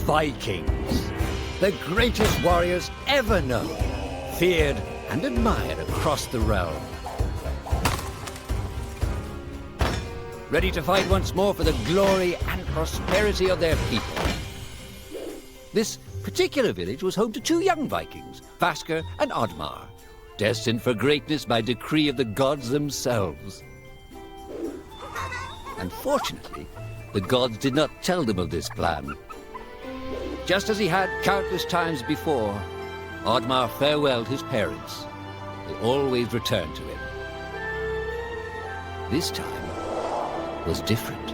Vikings, the greatest warriors ever known, feared and admired across the realm. Ready to fight once more for the glory and prosperity of their people. This particular village was home to two young Vikings, Vasker and Oddmar, destined for greatness by decree of the gods themselves. Unfortunately, the gods did not tell them of this plan. Just as he had countless times before, Oddmar farewelled his parents. They always returned to him. This time was different.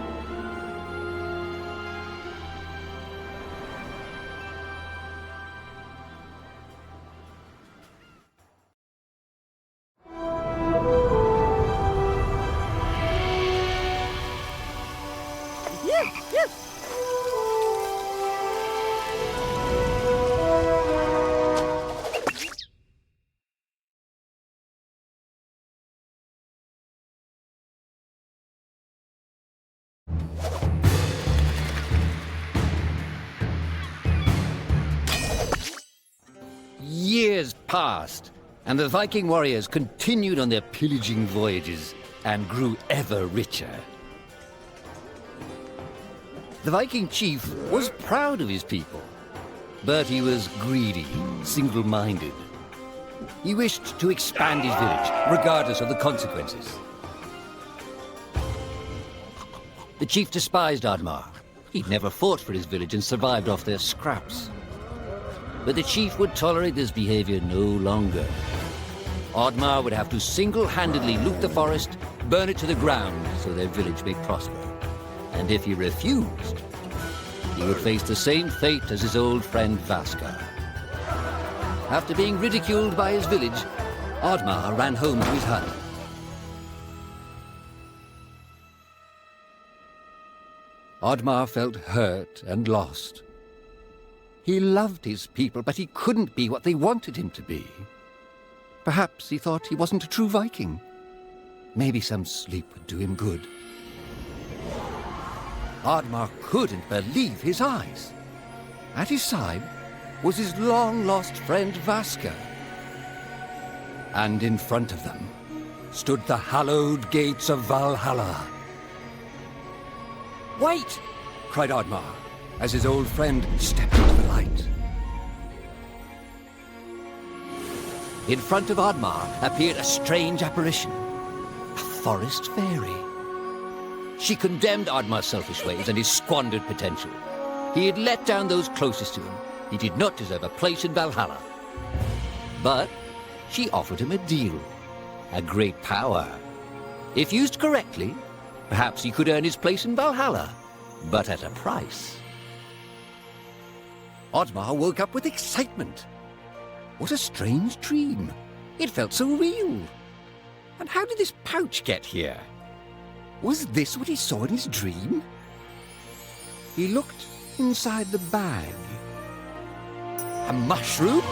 Years passed, and the Viking warriors continued on their pillaging voyages and grew ever richer. The Viking chief was proud of his people, but he was greedy, single-minded. He wished to expand his village, regardless of the consequences. The chief despised Oddmar. He'd never fought for his village and survived off their scraps. But the chief would tolerate this behavior no longer. Oddmar would have to single-handedly loot the forest, burn it to the ground so their village may prosper. And if he refused, he would face the same fate as his old friend Vasker. After being ridiculed by his village, Oddmar ran home to his hut. Oddmar felt hurt and lost. He loved his people, but he couldn't be what they wanted him to be. Perhaps he thought he wasn't a true Viking. Maybe some sleep would do him good. Oddmar couldn't believe his eyes. At his side was his long-lost friend Vasker. And in front of them stood the hallowed gates of Valhalla. "Wait!" cried Oddmar, as his old friend stepped into the light. In front of Oddmar appeared a strange apparition, a forest fairy. She condemned Oddmar's selfish ways and his squandered potential. He had let down those closest to him. He did not deserve a place in Valhalla. But she offered him a deal, a great power. If used correctly, perhaps he could earn his place in Valhalla, but at a price. Oddmar woke up with excitement. What a strange dream. It felt so real. And how did this pouch get here? Was this what he saw in his dream? He looked inside the bag. A mushroom?